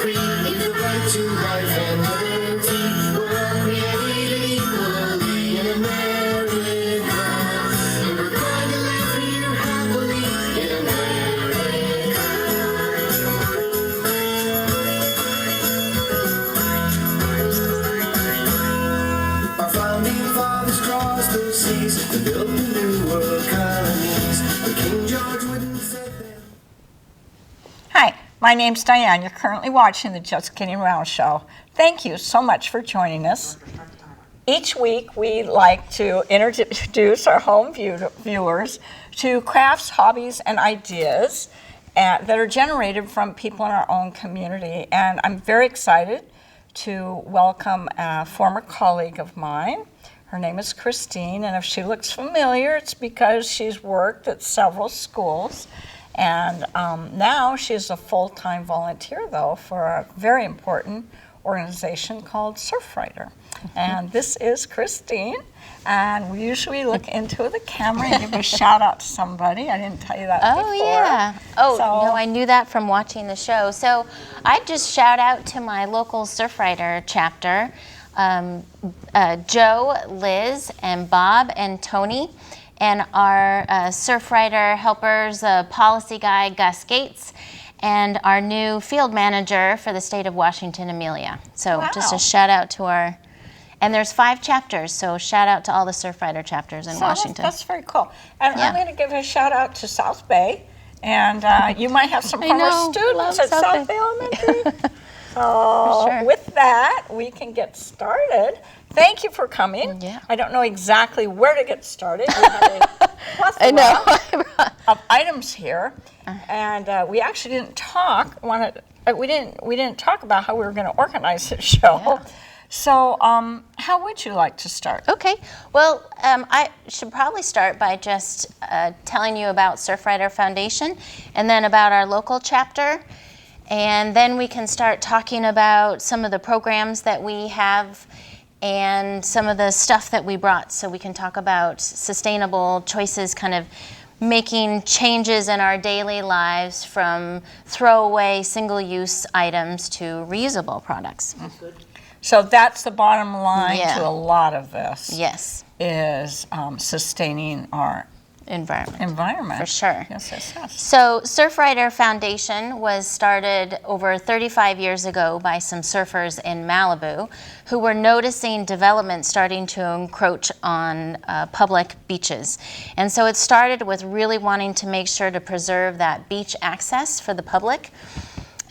free. Give the right to life and liberty. We're all created equally in America. And we're going to live here happily in America. Our founding fathers crossed those seas to build the new world colonies. But King George wouldn't set them. Hi, my name's Diane. You're currently watching the Just Kidding Around show. Thank you so much for joining us. Each week, we like to introduce our home viewers to crafts, hobbies, and ideas that are generated from people in our own community. And I'm very excited to welcome a former colleague of mine. Her name is Christine, and if she looks familiar, it's because she's worked at several schools. And now she's a full-time volunteer, though, for a very important organization called Surfrider. And this is Christine, and we usually look into the camera and give a shout out to somebody. I didn't tell you that before. Oh, yeah. Oh, So- no, I knew that from watching the show. So I just shout out to my local Surfrider chapter, Joe, Liz, and Bob, and Tony, and our Surfrider helpers, policy guy, Gus Gates, and our new field manager for the state of Washington, Amelia. So just Wow. a shout out to our, and there's 5 chapters, so shout out to all the Surfrider chapters in So Washington. That's very cool. And Yeah. I'm going to give a shout out to South Bay. And you might have some former know, students love at South South Bay. Bay Elementary. So sure. with that, we can get started. Thank you for coming. Yeah. I don't know exactly where to get started. We have a plethora I know. of items here, and we actually didn't talk. We didn't talk about how we were going to organize this show. Yeah. So, how would you like to start? Okay, well, I should probably start by just telling you about Surfrider Foundation and then about our local chapter. And then we can start talking about some of the programs that we have and some of the stuff that we brought, so we can talk about sustainable choices, kind of making changes in our daily lives from throwaway single-use items to reusable products. So that's the bottom line Yeah. to a lot of this. Yes, Is sustaining our environment. environment. For sure. Yes, yes, yes. So Surfrider Foundation was started over 35 years ago by some surfers in Malibu who were noticing development starting to encroach on public beaches. And so it started with really wanting to make sure to preserve that beach access for the public.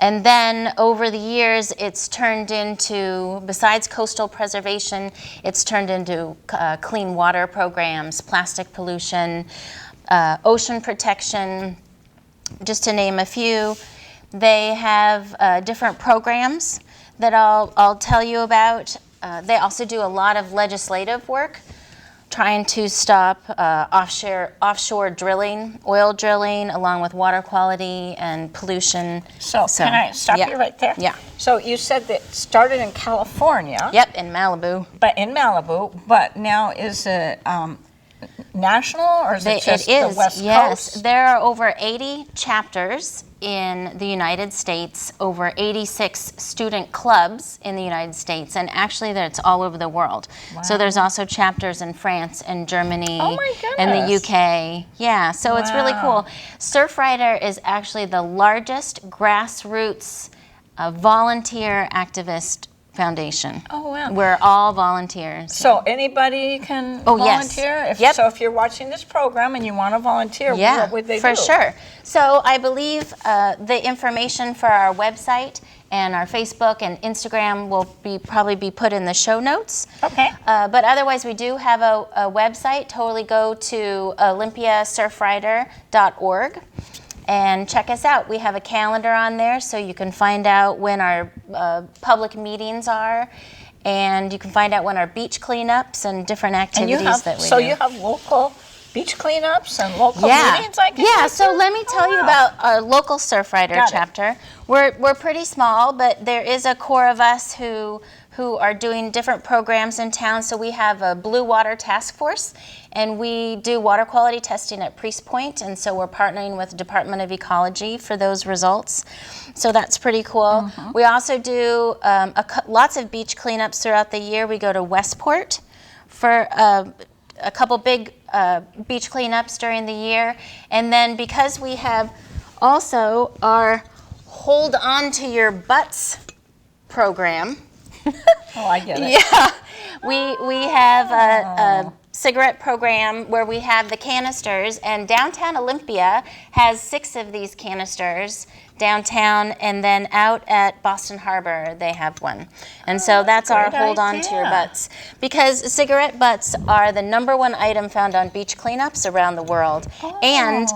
And then over the years, it's turned into, besides coastal preservation, it's turned into clean water programs, plastic pollution, ocean protection, just to name a few. They have different programs that I'll tell you about. They also do a lot of legislative work, trying to stop offshore drilling, oil drilling, along with water quality and pollution. So can I stop yeah. you right there? Yeah. So you said that it started in California. Yep, in Malibu. But in Malibu, but now is it national or is it just the West yes. Coast? There are over 80 chapters in the United States, over 86 student clubs in the United States, and actually that's all over the world. So there's also chapters in France and Germany Oh my and the goodness. UK. Yeah, so it's really Wow. cool. Surfrider is actually the largest grassroots volunteer activist foundation. Oh, wow. We're all volunteers. So anybody can Oh, yes. volunteer? Yep. So if you're watching this program and you want to volunteer, Yeah, what would they do? for sure. So I believe the information for our website and our Facebook and Instagram will probably be put in the show notes. Okay. But otherwise, we do have a website. Totally go to olympiasurfrider.org and check us out. We have a calendar on there, so you can find out when our public meetings are, and you can find out when our beach cleanups and different And activities you have, that we so do. you have local beach cleanups and local meetings, I guess? Yeah, so let me tell you about our local Surfrider chapter. We're pretty small, but there is a core of us who are doing different programs in town. So we have a Blue Water Task Force, and we do water quality testing at Priest Point, and so we're partnering with the Department of Ecology for those results. So that's pretty cool. We also do lots of beach cleanups throughout the year. We go to Westport for a couple big beach cleanups during the year. And then because we have also our Hold On to Your Butts program. Oh, I get it. Yeah, we have a cigarette program where we have the canisters, and downtown Olympia has 6 of these canisters downtown, and then out at Boston Harbor they have one. And so that's our Hold On to Your Butts, because cigarette butts are the #1 item found on beach cleanups around the world. And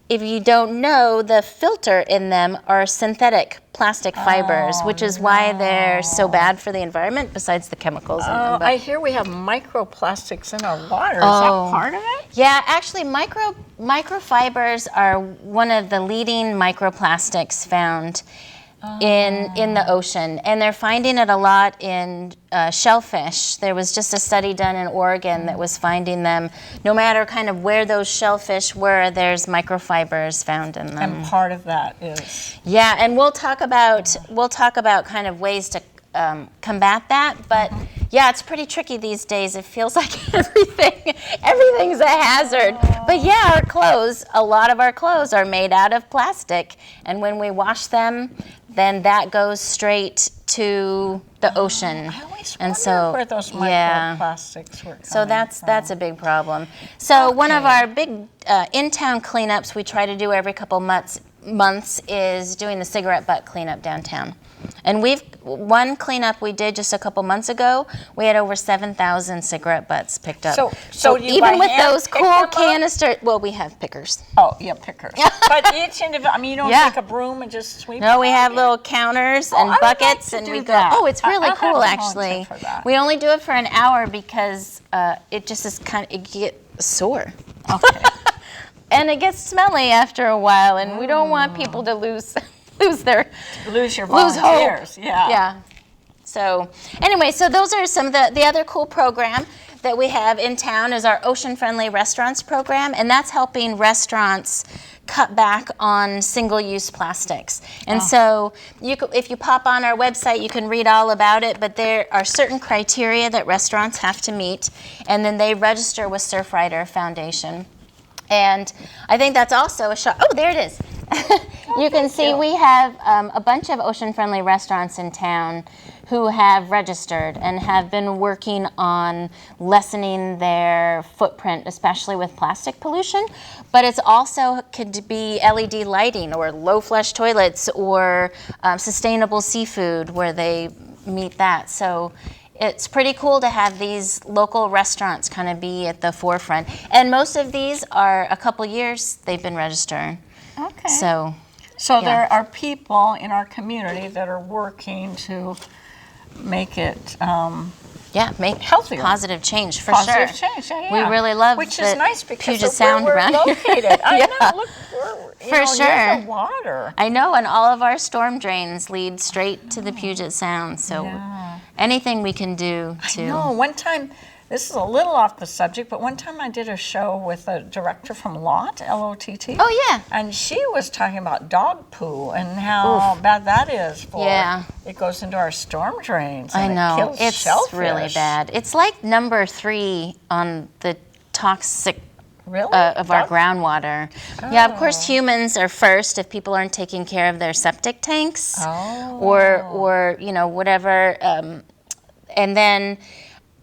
if you don't know, the filter in them are synthetic plastic fibers, which is why they're so bad for the environment, besides the chemicals in them. But I hear we have microplastics in our water. Is that part of it? yeah, actually, microfibers are one of the leading microplastics found in the ocean, and they're finding it a lot in shellfish. There was just a study done in Oregon that was finding them. No matter kind of where those shellfish were, there's microfibers found in them. And part of that is Yeah, and we'll talk about kind of ways to combat that, but yeah, it's pretty tricky these days. It feels like everything's a hazard. But yeah, our clothes, a lot of our clothes are made out of plastic, and when we wash them, then that goes straight to the ocean. I always And wondered so, where those yeah. microplastics were coming So from. that's a big problem. So one of our big in-town cleanups we try to do every couple months is doing the cigarette butt cleanup downtown. And one cleanup we did just a couple months ago, we had over 7,000 cigarette butts picked up. So you even by with hand those pick cool them up? canisters, well, we have pickers. Oh, yeah, pickers. But each individual, I mean, you don't Yeah. take a broom and just sweep No, it we out? have little counters and I would like buckets, to and do we go. that. Oh, it's really I'll have cool, to actually. volunteer for that. We only do it for an hour because it just is it get sore. Okay. And it gets smelly after a while, and we don't want people to lose Lose your hope. volunteers. Yeah. Yeah. So anyway, so those are some of the other cool program that we have in town is our Ocean Friendly Restaurants program, and that's helping restaurants cut back on single-use plastics. And so if you pop on our website, you can read all about it, but there are certain criteria that restaurants have to meet, and then they register with Surfrider Foundation. And I think that's also a shot. Oh, there it is. You can see we have a bunch of ocean-friendly restaurants in town who have registered and have been working on lessening their footprint, especially with plastic pollution. But it's also could be LED lighting or low flush toilets or sustainable seafood where they meet that. So it's pretty cool to have these local restaurants kind of be at the forefront. And most of these are a couple years they've been registered. Okay. So So there are people in our community that are working to make it make healthier. Positive change for Positive sure. change. Yeah. We really love Which that is nice because Puget of Sound where we're around here. located. I Yeah. know. Look, we're For near sure. the water. I know, and all of our storm drains lead straight to the Puget Sound. So anything we can do to No, one time, this is a little off the subject, but one time I did a show with a director from LOTT, L-O-T-T. Oh, yeah. And she was talking about dog poo and how bad that is for it goes into our storm drains. I And know. It kills It's shellfish. really bad. It's like number 3 on the toxic Really? of our Dog- groundwater. Yeah, of course humans are first if people aren't taking care of their septic tanks or whatever. And then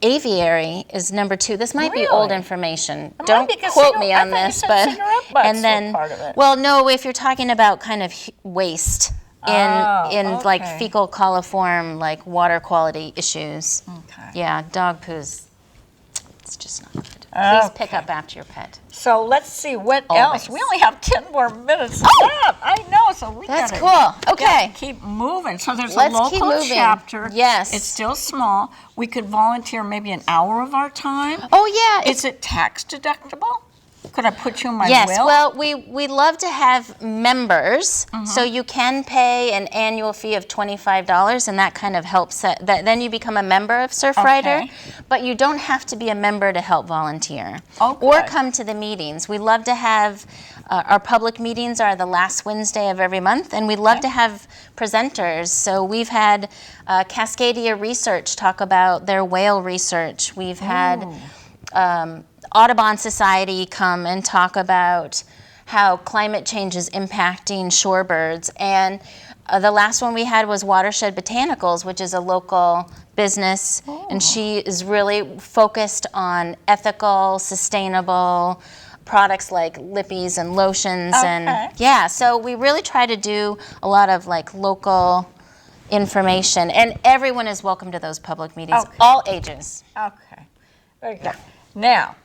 aviary is number 2. This might be old Really? information. It might Don't be 'cause quote me I on thought you this, said but cigarette butts and then were part of it. well, no, if you're talking about kind of waste in like okay. fecal coliform, like water quality issues. Okay. Yeah, dog poos. It's just not good. Please pick up after your pet. So let's see what Always. else. We only have 10 more minutes left. I know, so we That's gotta cool. Okay. keep moving. So there's Let's a local keep moving. chapter. Yes. It's still small. We could volunteer maybe an hour of our time. Oh yeah, Is it tax deductible? Could I put you in my Yes, will? well, we love to have members, so you can pay an annual fee of $25, and that kind of helps. Then you become a member of Surfrider, Okay. but you don't have to be a member to help volunteer Oh, or good. come to the meetings. We love to have our public meetings are the last Wednesday of every month, and we love to have presenters. So we've had Cascadia Research talk about their whale research. We've had Audubon Society come and talk about how climate change is impacting shorebirds. And the last one we had was Watershed Botanicals, which is a local business, and she is really focused on ethical, sustainable products like lippies and lotions. And yeah, so we really try to do a lot of like local information, and everyone is welcome to those public meetings, all ages. Okay, very good. Now,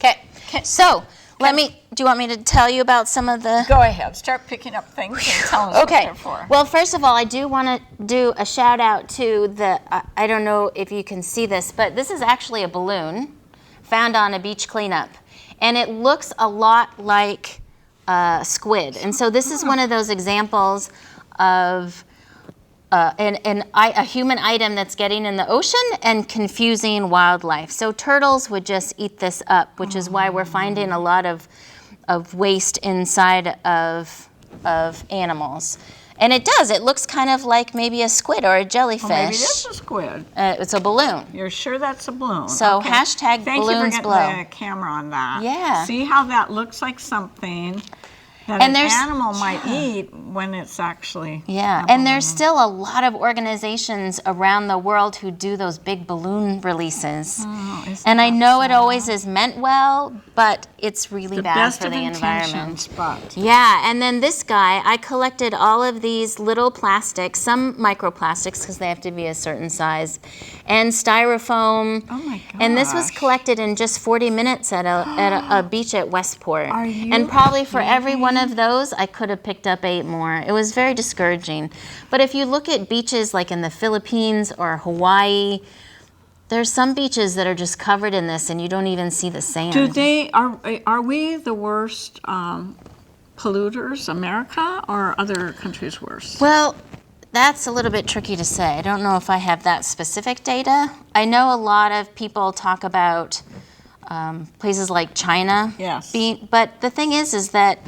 Okay, so do you want me to tell you about some of the? go ahead. Start picking up things and tell us what Okay, they're for. well, first of all, I do want to do a shout out to the, I don't know if you can see this, but this is actually a balloon found on a beach cleanup. And it looks a lot like squid. And so this is one of those examples of a human item that's getting in the ocean and confusing wildlife. So turtles would just eat this up, which is why we're finding a lot of waste inside of animals. And it does. It looks kind of like maybe a squid or a jellyfish. Maybe it is a squid. It's a balloon. You're sure that's a balloon? So okay. hashtag Thank balloons you for blow. getting the camera on that. Yeah. See how that looks like something that And an there's- animal might eat when it's actually Yeah, a and there's balloon. still a lot of organizations around the world who do those big balloon releases. Isn't And I that know it sad? always is meant well, but it's really the bad best for of the environment. intentions, but Yeah, and then this guy, I collected all of these little plastics, some microplastics because they have to be a certain size, and styrofoam. oh my gosh. And this was collected in just 40 minutes at a beach at Westport. Are you and probably for every one of those, I could have picked up 8 more. It was very discouraging. But if you look at beaches like in the Philippines or Hawaii, there's some beaches that are just covered in this and you don't even see the sand. are we the worst polluters, America, or are other countries worse? Well, that's a little bit tricky to say. I don't know if I have that specific data. I know a lot of people talk about places like China. Yes. But the thing is that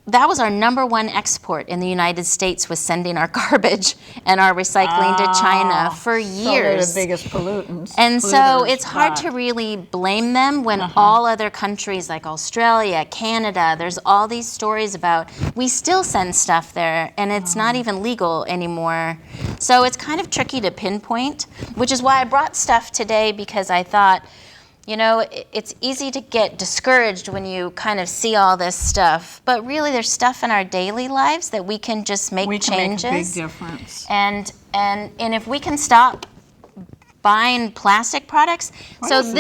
that was our #1 export in the United States, was sending our garbage and our recycling to China for So they're years. the biggest pollutants. And so polluters, it's hard but- to really blame them when all other countries like Australia, Canada, there's all these stories about we still send stuff there and it's not even legal anymore. So it's kind of tricky to pinpoint, which is why I brought stuff today, because I thought, you know, it's easy to get discouraged when you kind of see all this stuff, but really there's stuff in our daily lives that we can just make we can changes. make a big difference. And if we can stop buying plastic products. So is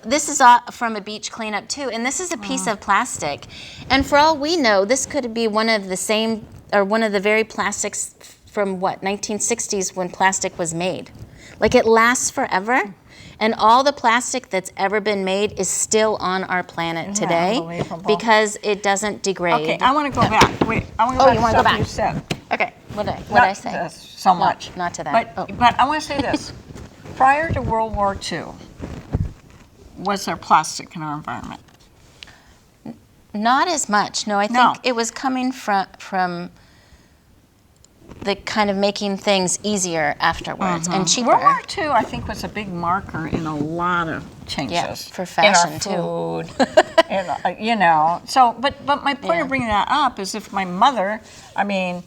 this is from a beach cleanup too, and this is a piece of plastic. And for all we know, this could be one of the very plastics from 1960s when plastic was made. Like, it lasts forever. And all the plastic that's ever been made is still on our planet today unbelievable. because it doesn't degrade. Okay, I want to go back. Wait, I want to go back you wanna to go something back? you said. Okay, what did I Not say? this so much. not to that. But I want to say this. Prior to World War II, was there plastic in our environment? Not as much. No, I think No. it was coming from the kind of making things easier afterwards and cheaper. World War II, I think, was a big marker in a lot of changes. Yeah, for fashion, in too. our food, you know. So, but my point Yeah. of bringing that up is, if my mother, I mean,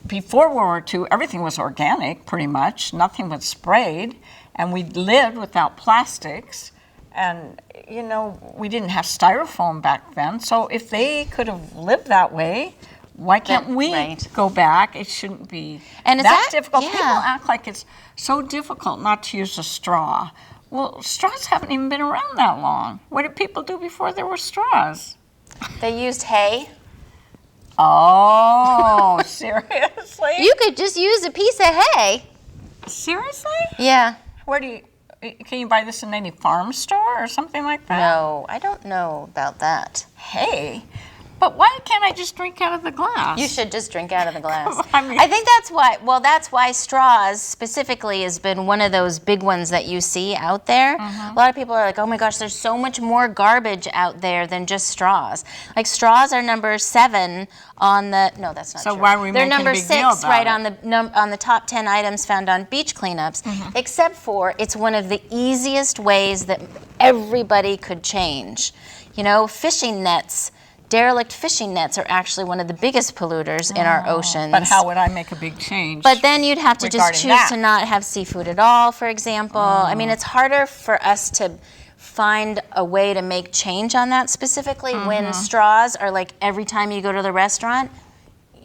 before World War II, everything was organic, pretty much. Nothing was sprayed, and we lived without plastics. And, you know, we didn't have styrofoam back then. So if they could have lived that way, why can't we right. go back? It shouldn't be And is that that- difficult. yeah. People act like it's so difficult not to use a straw. Well, straws haven't even been around that long. What did people do before there were straws? They used hay. Oh, seriously? You could just use a piece of hay. Seriously? Yeah. Where do you, can you buy this in any farm store or something like that? No, I don't know about that. Hey, but why can't I just drink out of the glass? You should just drink out of the glass. I mean- I think that's why straws specifically has been one of those big ones that you see out there. A lot of people are like, oh my gosh, there's so much more garbage out there than just straws. Like straws are number 7 on the, no, that's not So true. why are we They're making a number big deal 6 about right it? on the top 10 items found on beach cleanups, except for it's one of the easiest ways that everybody could change. You know, fishing nets. Derelict fishing nets are actually one of the biggest polluters in our oceans. But how would I make a big change? But then you'd have to just regarding choose that? to not have seafood at all, for example. I mean, it's harder for us to find a way to make change on that specifically when straws are like every time you go to the restaurant,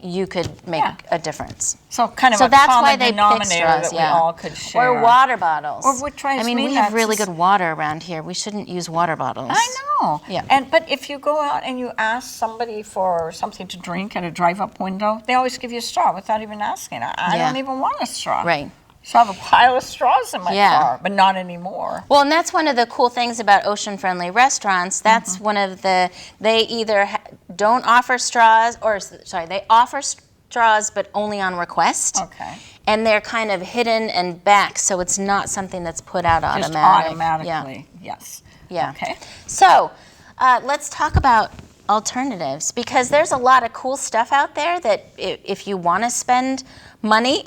you could make a difference. So kind of So a that's why common they pick denominator straws, that we all could share. Or water bottles. Or what drives I mean, me we have nuts really is- good water around here. We shouldn't use water bottles. I know. Yeah. But if you go out and you ask somebody for something to drink at a drive-up window, they always give you a straw without even asking. I Yeah. don't even want a straw. Right. So I have a pile of straws in my Yeah. car, but not anymore. Well, and that's one of the cool things about ocean-friendly restaurants. That's one of the, they either don't offer straws, or sorry, they offer straws, but only on request. Okay. And they're kind of hidden and back, so it's not something that's put out Just automatic. automatically, yes. Yeah. Okay. So let's talk about alternatives, because there's a lot of cool stuff out there that if you want to spend money,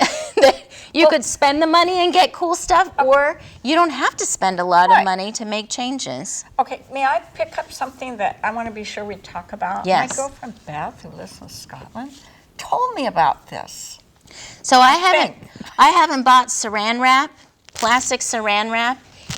you could spend the money and get cool stuff, or you don't have to spend a lot Right. of money to make changes. Okay, may I pick up something that I want to be sure we talk about? Yes. My girlfriend Beth, who lives in Scotland, told me about this. So I think. haven't bought saran wrap, plastic saran wrap,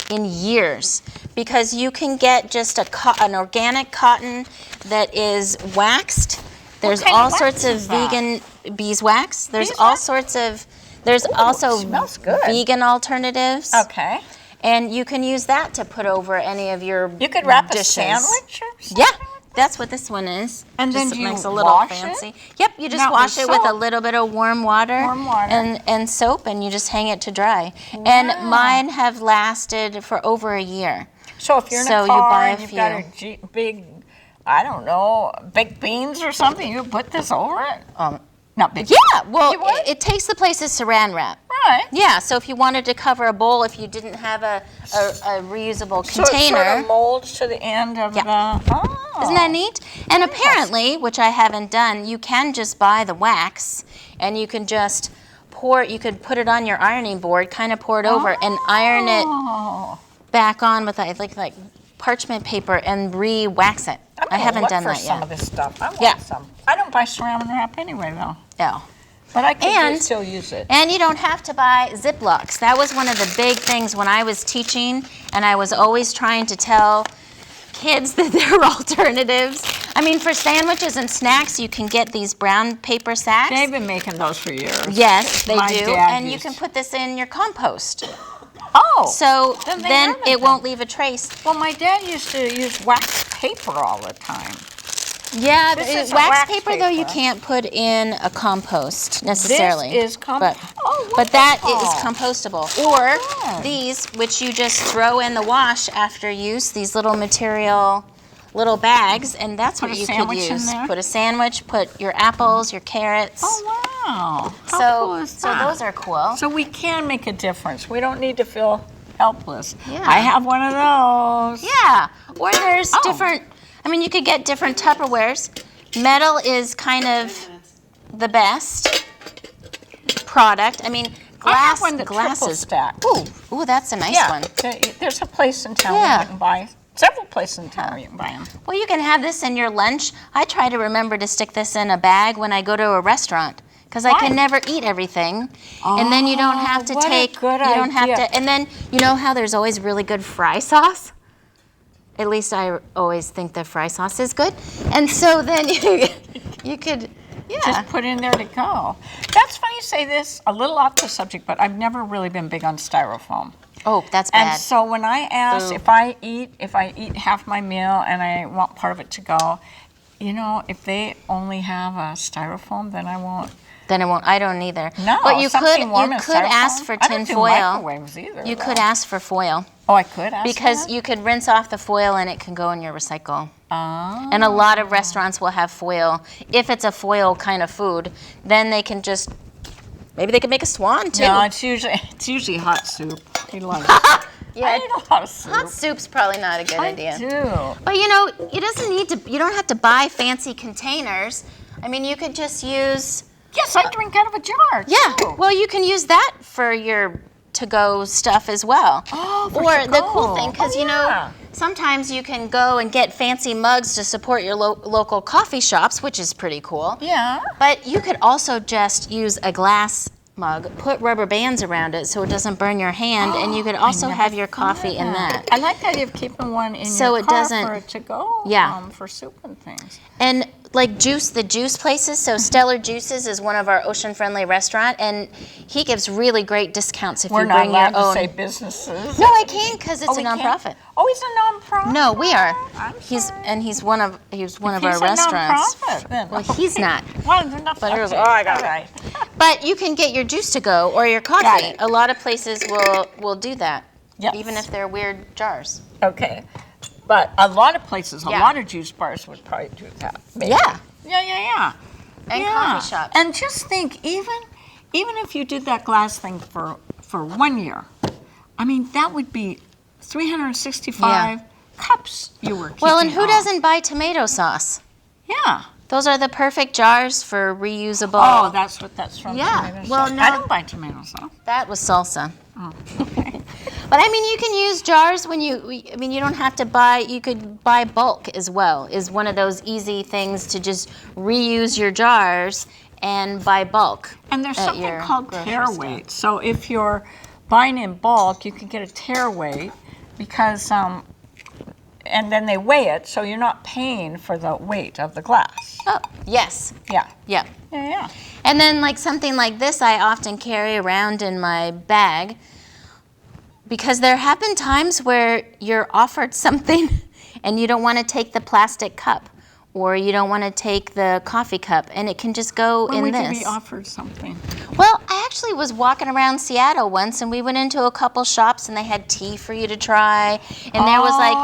in years, because you can get just an organic cotton that is waxed. There's kind all of wax sorts of is that? vegan beeswax. There's Beeswax? all sorts of, there's also smells good. vegan alternatives. Okay. And you can use that to put over any of your You could wrap dishes. a sandwich or something? Yeah, that's what this one is. And then Just do you makes a little wash it? fancy. Yep, you just Not wash with it with a soap? little bit of warm water, Warm water. and soap, and you just hang it to dry. And mine have lasted for over a year. So if you're in So a you car buy a and you've got a big, I don't know, baked beans or something, you put this over it? Not big. Yeah, well, You would? it takes the place of saran wrap. Right. Yeah, so if you wanted to cover a bowl, if you didn't have a reusable So it container. sort of molds to the end of Yeah. the. Oh. Isn't that neat? And apparently, which I haven't done, you can just buy the wax and you can just you could put it on your ironing board, kind of pour it over and iron it Oh. back on with like parchment paper and re-wax it. I'm I gonna haven't look done for that some yet. of this stuff. I want Yeah. some. I don't buy saran wrap anyway, though. Yeah. But I could And- still use it. And you don't have to buy Ziplocs. That was one of the big things when I was teaching, and I was always trying to tell kids that there are alternatives. I mean, for sandwiches and snacks, you can get these brown paper sacks. They've been making those for years. Yes, they My do. dad And you used- can put this in your compost. Oh. So Then they then have it it then. won't leave a trace. Well, my dad used to use wax paper all the time. Yeah, This is a wax wax paper, though, you paper. can't put in a compost necessarily. This is but, Oh, but that is wonderful. compostable. Or good. these, which you just throw in the wash after use, these little material little bags, and that's Put what a you could sandwich in use. there? Put a sandwich, put your apples, your carrots. Oh, wow. How so cool is so that? those are cool. So we can make a difference. We don't need to feel helpless. Yeah. I have one of those. Yeah, or there's Oh. different, I mean, you could get different Tupperwares. Metal is kind of the best product. I mean, I have glass, one that triple glasses. stack. Ooh, that's a nice Yeah, one. there's a place in town where Yeah. you can buy, several places in town where you can buy them. Well, you can have this in your lunch. I try to remember to stick this in a bag when I go to a restaurant, because I Why? can never eat everything. And then you don't have to what a take, good you don't have idea. to, and then you know how there's always really good fry sauce? At least I always think the fry sauce is good. And so then you could, yeah. Just put in there to go. That's funny you say this, a little off the subject, but I've never really been big on styrofoam. Oh, that's And bad. so when I ask Ooh. if I eat half my meal and I want part of it to go, you know, if they only have a styrofoam, then I won't Then it won't. I don't either. No, but you something warm you in could ask styrofoam. for I tin don't do foil. microwaves either, You though. could ask for foil Oh, I could ask because for that? you could rinse off the foil and it can go in your recycle. Oh. And a lot of restaurants will have foil. If it's a foil kind of food, then they can just maybe they could make a swan too. No, it's usually hot soup. He loves it. Yeah, I eat a lot of soup. hot soup's probably not a good idea. I do. But you know, it doesn't need to. You don't have to buy fancy containers. I mean, you could just use. Yes, I drink out of a jar. Yeah. too. Well, you can use that for your to-go stuff as well. Oh, for or the to-go. cool thing, because Oh, you yeah. know, sometimes you can go and get fancy mugs to support your local coffee shops, which is pretty cool. Yeah. But you could also just use a glass mug, put rubber bands around it so it doesn't burn your hand, and you could also never have your thought coffee of in that. I like the idea of keeping one in So your it car doesn't- for it to go. Yeah. For soup and things. And like the juice places, so Stellar Juices is one of our ocean-friendly restaurant, and he gives really great discounts if We're you not bring your allowed to own. say businesses. No, I can't because it's Oh, a we can't? nonprofit. Oh, he's a nonprofit. No, we are. I'm He's sorry. one of our He's a restaurants. nonprofit, then. Well, he's not. Well, they're not. But it was- okay. oh, I got it. All right. But you can get your juice to go or your Got coffee. it. A lot of places will do that, Yes. even if they're weird jars. Okay. But a lot of places, a Yeah. lot of juice bars would probably do that. Maybe. Yeah. Yeah. And Yeah. coffee shops. And just think, even if you did that glass thing for 1 year, I mean, that would be 365 cups you were keeping. Well, and who on. doesn't buy tomato sauce? Yeah. Those are the perfect jars for reusable. Oh, that's what that's from. Yeah. Tomato Well, sauce. no- I don't buy tomato sauce. That was salsa. Oh, okay. But I mean, you can use jars when you don't have to buy, you could buy bulk as well, is one of those easy things to just reuse your jars and buy bulk. And there's at something your called grocery tear store. weight. So if you're buying in bulk, you can get a tear weight because, and then they weigh it, so you're not paying for the weight of the glass. Oh, yes. Yeah. Yeah. Yeah. And then like something like this I often carry around in my bag because there have been times where you're offered something and you don't want to take the plastic cup or you don't want to take the coffee cup and it can just go When in would this. you be offered something? Well, I actually was walking around Seattle once and we went into a couple shops and they had tea for you to try. And there was like,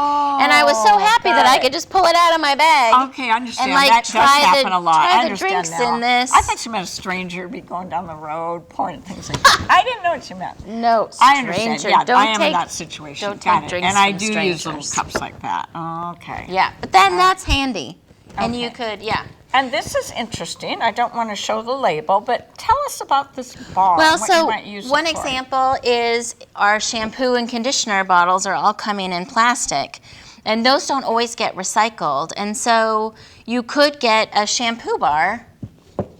and I was so happy that I could just pull it out of my bag. Okay, I understand. And, like, that does try happen a lot. try I the understand drinks now. in this. I thought you meant a stranger be going down the road pouring things like that. I didn't know what you meant. No, I understand. stranger. Yeah, Don't I am in take- that situation. don't Got take it. drinks And I from do use little strangers. cups like that. Okay. Yeah, but then that's handy. And you Okay. could, yeah. And this is interesting. I don't want to show the label, but tell us about this bar. Well, and what you so might use it one for. example is our shampoo and conditioner bottles are all coming in plastic. And those don't always get recycled. And so you could get a shampoo bar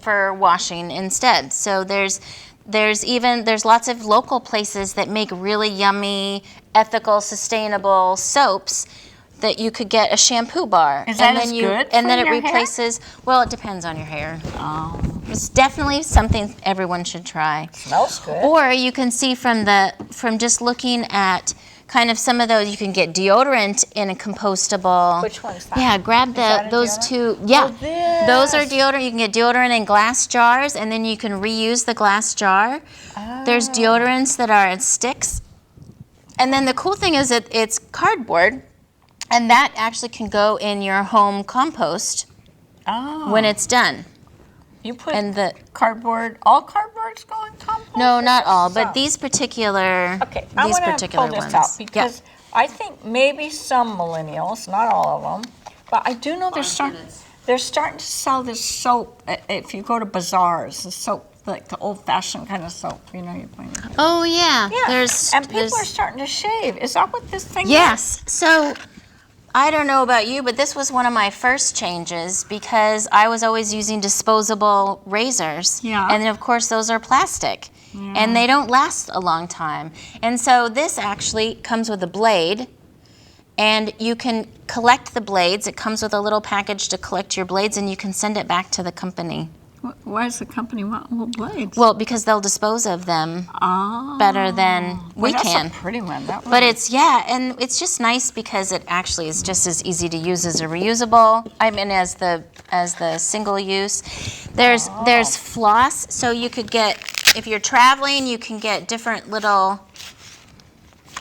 for washing instead. So there's lots of local places that make really yummy, ethical, sustainable soaps that you could get a shampoo bar. Is that and then as you, good And for then it your hair? replaces, well, it depends on your hair. Oh, It's definitely something everyone should try. smells good. Or you can see from just looking at kind of some of those, you can get deodorant in a compostable. Which one's that? Yeah, grab that a those deodorant? two. Yeah, Oh, those are this. deodorant. You can get deodorant in glass jars, and then you can reuse the glass jar. There's deodorants that are in sticks. And then the cool thing is that it's cardboard, and that actually can go in your home compost Oh. when it's done. You put And the cardboard, all cardboards go in compost? no, or not just all, some? but these particular Okay, I these want to particular pull this ones. out because I think maybe some millennials, not all of them, but I do know they're starting to sell this soap. If you go to bazaars, the soap, like the old-fashioned kind of soap, you know, you buy. Oh yeah, Yeah, and people are starting to shave. Is that what this thing is? Yes. So I don't know about you, but this was one of my first changes because I was always using disposable razors. Yeah. And then of course those are plastic. And they don't last a long time. And so this actually comes with a blade, and you can collect the blades. It comes with a little package to collect your blades, and you can send it back to the company. Why does the company want little blades? Well, because they'll dispose of them Oh. better than we Well, can. That's a pretty one. That But one. it's, yeah, and it's just nice because it actually is just as easy to use as a reusable, as the as the single use. There's floss, so you could get, if you're traveling, you can get different little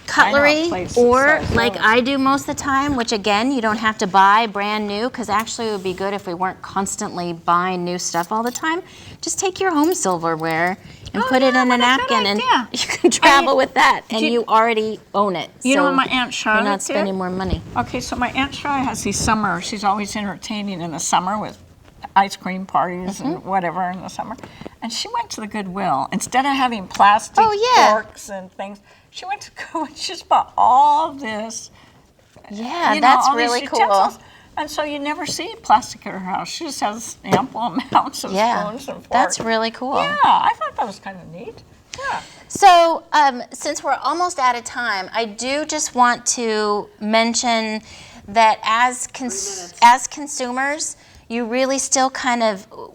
cutlery, place that or sells like those. I do most of the time, which again, you don't have to buy brand new, because actually it would be good if we weren't constantly buying new stuff all the time. Just take your home silverware and put it in a what a good napkin, and idea. you can travel with that, and you- you already own it. You know so what my Aunt Charlotte you're not did? spending more money. Okay, so my Aunt Charlotte has these summer, she's always entertaining in the summer with ice cream parties and whatever in the summer. And she went to the Goodwill. Instead of having plastic forks and things, she went to Goodwill and she just bought all this. Yeah, you know, that's all these really cool. utensils. And so you never see plastic at her house. She just has ample amounts of spoons and forks. That's really cool. Yeah, I thought that was kind of neat. Yeah. So, since we're almost out of time, I do just want to mention that as consumers, you really still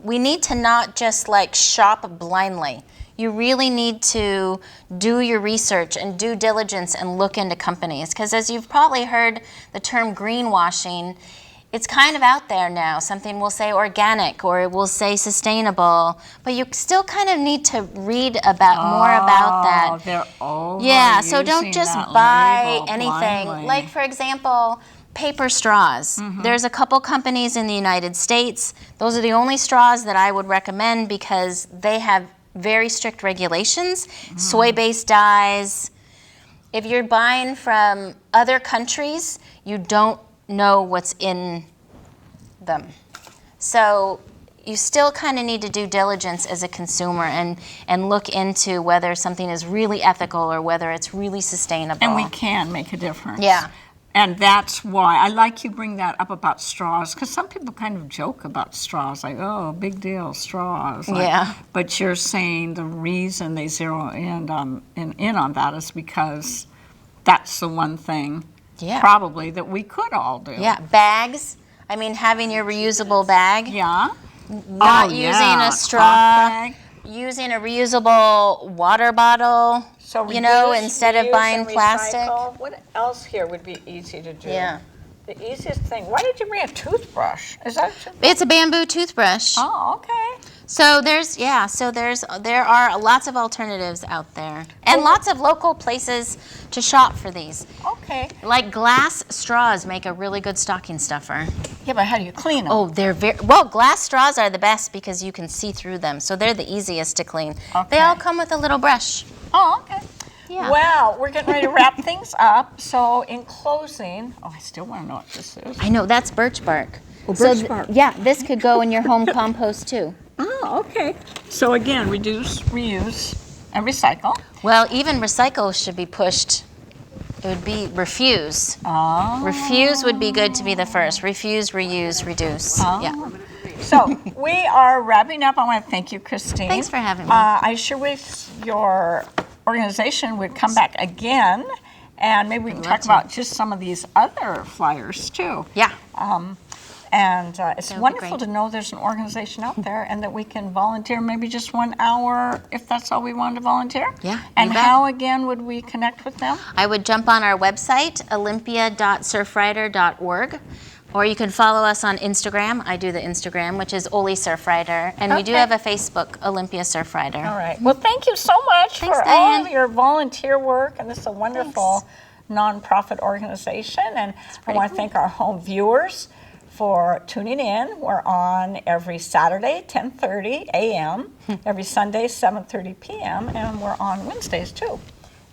we need to not just like shop blindly. You really need to do your research and due diligence and look into companies. Because as you've probably heard the term greenwashing, it's kind of out there now. Something will say organic or it will say sustainable, but you still kind of need to read more about that. They're overusing Yeah, so don't just that buy label anything. blindly. Like, for example, paper straws. There's a couple companies in the United States. Those are the only straws that I would recommend because they have very strict regulations, soy-based dyes. If you're buying from other countries, you don't know what's in them. So you still kind of need to do diligence as a consumer and look into whether something is really ethical or whether it's really sustainable. And we can make a difference. Yeah. And that's why I like you bring that up about straws, because some people kind of joke about straws, like, oh, big deal, straws. Like, Yeah. But you're saying the reason they zero in on that is because that's the one thing probably that we could all do. Yeah, bags. I mean, having your reusable bag. Yeah. Not using a cloth straw. bag. Using a reusable water bottle. So instead of buying plastic. Recycle. What else here would be easy to do? Yeah. The easiest thing. Why did you bring a toothbrush? Is that? It's a bamboo toothbrush. Oh, okay. So there are lots of alternatives out there, and lots of local places to shop for these. Okay. Like glass straws make a really good stocking stuffer. Yeah, but how do you clean them? Oh, they're well. Glass straws are the best because you can see through them, so they're the easiest to clean. Okay. They all come with a little brush. Oh, okay. Yeah. Well, we're getting ready to wrap things up. So in closing, I still want to know what this is. I know that's birch bark. Oh, So birch bark. yeah, this could go in your home compost too. Oh, okay. So again, reduce, reuse, and recycle. Well, even recycle should be pushed. It would be refuse. Oh. Refuse would be good to be the first. Refuse, reuse, reduce. Oh. Yeah. So we are wrapping up. I want to thank you, Christine. Thanks for having me. I sure wish your organization would come back again, and maybe we can talk about just some of these other flyers too. Yeah. And it's That would be wonderful great. to know there's an organization out there and that we can volunteer maybe just 1 hour if that's all we wanted to volunteer. Yeah, And you bet. how, again, would we connect with them? I would jump on our website, olympia.surfrider.org, or you can follow us on Instagram. I do the Instagram, which is Oly Surfrider, and we do Okay. have a Facebook, Olympia Surfrider. All right. Well, thank you so much Thanks, for all of Diane. your volunteer work. And this is a wonderful nonprofit organization. And I want to thank our home viewers for tuning in. We're on every Saturday, 10:30 a.m., every Sunday, 7:30 p.m., and we're on Wednesdays too.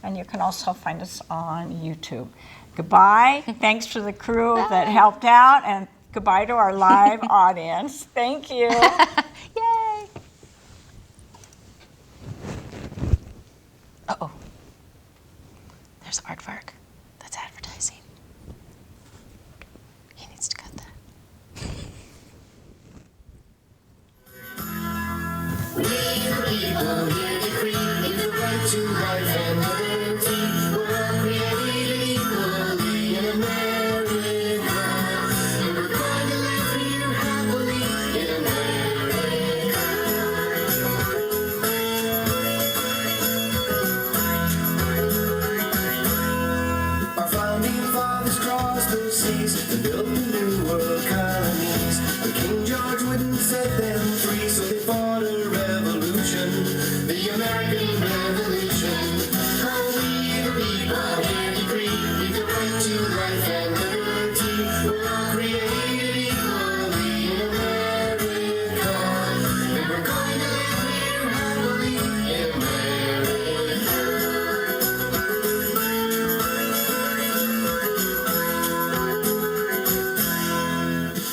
And you can also find us on YouTube. Goodbye. Thanks to the crew that helped out, and goodbye to our live audience. Thank you. Yay! Uh-oh. There's aardvark.